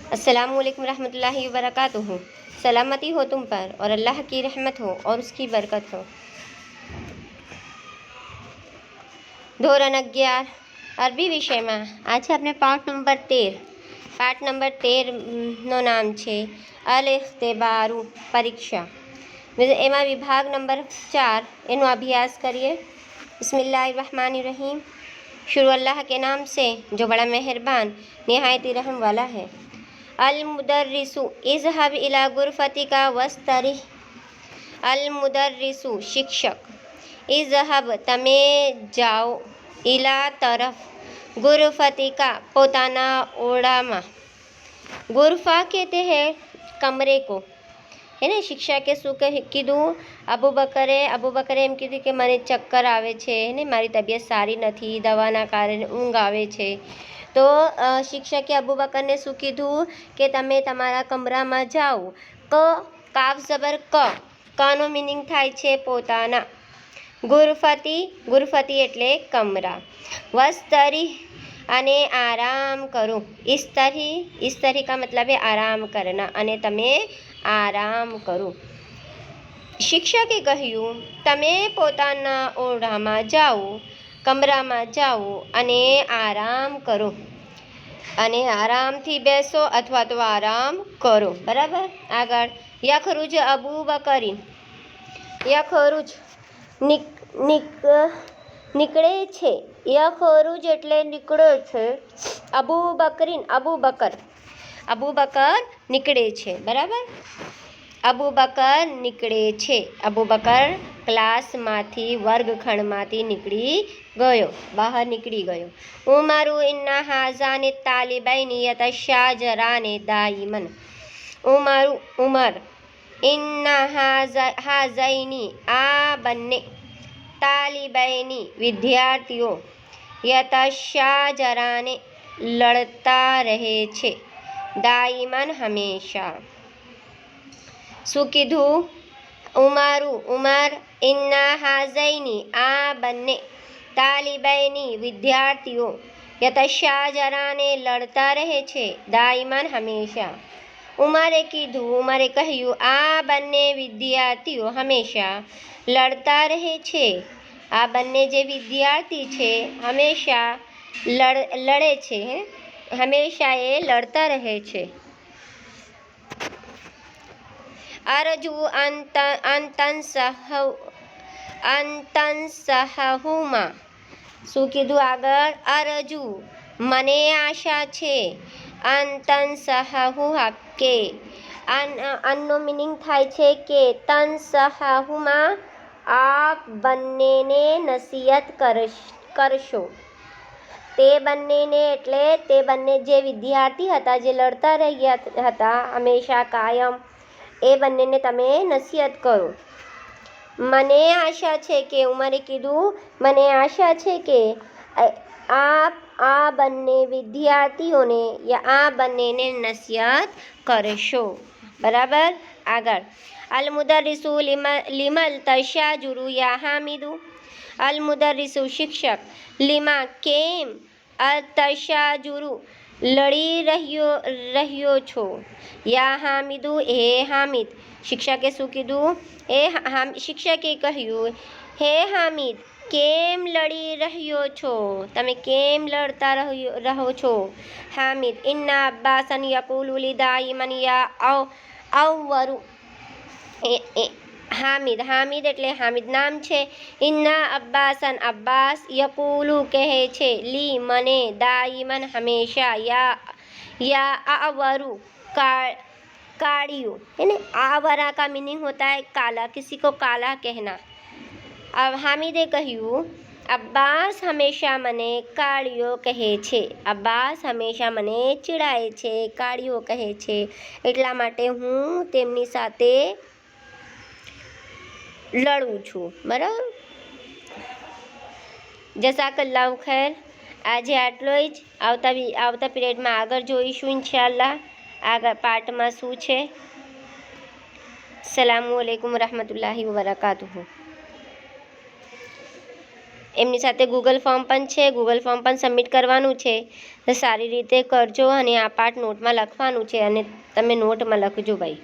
अस्सलामुअलैकुम रहमतुल्लाहि वबरकातुहू। सलामती हो तुम पर और अल्लाह की रहमत हो और उसकी बरकत हो। ધોરણ 11 અરબી વિષયમાં આજે આપણે પાઠ નંબર 13નો નામ છે અલ ઇખ્તિબારુ પરીક્ષા। એમાં વિભાગ નંબર 4 એનો અભ્યાસ કરીએ। बिस्मिल्लाहिर्रहमानिर्रहीम। शुरू अल्लाह के नाम से जो बड़ा मेहरबान निहायत रहम वाला है। अल मुदर्रिसु इज़हब इला गुरफतिका वस्तरिह। अल मुदर्रिसु शिक्षक, इज़हब तमे जाओ, इला तरफ, गुरफतिका पोताना ओढ़ामा। गुरफा कहते हैं कमरे को, है ने। શિક્ષકે શું કીધું? અબુ બકરે એમ કીધું કે મને ચક્કર આવે છે ને, મારી તબિયત સારી નથી, દવાના કારણે ઊંઘ આવે છે। તો શિક્ષકે અબુ બકરને શું કીધું કે તમે તમારા કમરામાં જાઓ। કાફ જબર કનો મિનિંગ થાય છે પોતાના। ગુરફતી એટલે કમરા। વસ્તરી અને આરામ કરો। इस्तरी का मतलब है आराम करना, અને તમે આરામ કરો। શિક્ષકે કહ્યું તમે પોતાના ઓરડામાં જાઓ, કમરામાં જાઓ અને આરામ કરો, અને આરામથી બેસો અથવા તો આરામ કરો। બરાબર। આગળ યખરુજ અબુ બકરીન, યખરુજ નીકળે છે। યખરુજ એટલે નીકળે છે। અબુ બકર નીકળે છે। બરાબર। અબુ બકર નીકળે છે। અબુ બકર ક્લાસમાંથી, વર્ગખંડમાંથી નીકળી ગયો, બહાર નીકળી ગયો। ઉમરુ ઇન્ના હાઝાને તાલિબૈની યતશાજરાને દાઈમન। ઉમર ઇન્ના હાઝૈની આ બંને, તાલિબૈની વિદ્યાર્થીઓ, યતશાજરાને લડતા રહે છે, દાઈમન હંમેશા। શું કીધું? ઉમર ઇન્ના હાઝૈની આ બંને, તાલિબૈની વિદ્યાર્થીઓ, યતશાજરાને લડતા રહે છે, દાઈમન હંમેશા। ઉમરે કહ્યું આ બંને વિદ્યાર્થીઓ હંમેશા લડતા રહે છે। આ બંને જે વિદ્યાર્થી છે હંમેશા લડે છે, હંમેશા એ લડતા રહે છે। અરજુ અંતંસહુમા। શું કીધું આગળ? અરજુ મને આશા છે, અંતંસહુહા કે, અનનો મિનિંગ થાય છે કે, તંસહુમા આપ બંનેને નસીહત કરશો। તે બંનેને એટલે તે બંને જે વિદ્યાર્થી હતા, જે લડતા રહ્યા હતા હંમેશા કાયમ, એ બંનેને તમે નસીહત કરો। મને આશા છે કે, ઉમરે કીધું મને આશા છે કે આપ આ બંને વિદ્યાર્થીઓને આ બંનેને નસીહત કરશો। બરાબર। આગળ અલ મુદર્રિસુ લિમલ તશાજુરુ યા હામિદુ। અલ મુદર્રિસુ શિક્ષક, લિમા કેમ, અલ તશાજુરુ લડી રહ્યો છો, યા હામિદુ હે હામિદ। શિક્ષકે શું કીધું? શિક્ષકે કહ્યું હે હામિદ કેમ લડી રહ્યો છો, તમે કેમ લડતા રહો છો। હામિદ ઇન્ના અબ્બાસન યકુલુ દાઈમન યા અવવરુ। હામિદ એટલે હામિદ નામ છે। ઇન્ના અબ્બાસન અબ્બાસ, યકુલુ કહે છે, લી મને, દાઈમન હંમેશા, या आवरू काड़ियो, है ना। आवरा का मीनिंग होता है काला, किसी को काला कहना। अब हामिदे કહ્યું અબ્બાસ હંમેશા મને કાળિયો કહે છે। અબ્બાસ હંમેશા મને ચીડાય છે, કાળિયો કહે છે, એટલા માટે હું તેમની સાથે લડું છું। બરાબર। જઝાકલ્લાહુ ખૈર। આજે આટલો જ। આવતા પીરિયડમાં આગળ જોઈશું ઇન્શાઅલ્લાહ, આગળ પાર્ટમાં શું છે। અસ્સલામુ અલૈકુમ રહમતુલ્લાહિ વબરકાતુહુ। એમની સાથે ગૂગલ ફોર્મ પણ છે, ગૂગલ ફોર્મ પણ સબમિટ કરવાનું છે. તો સારી રીતે કરજો અને આ પાઠ નોટમાં લખવાનું છે અને તમે નોટમાં લખજો ભાઈ.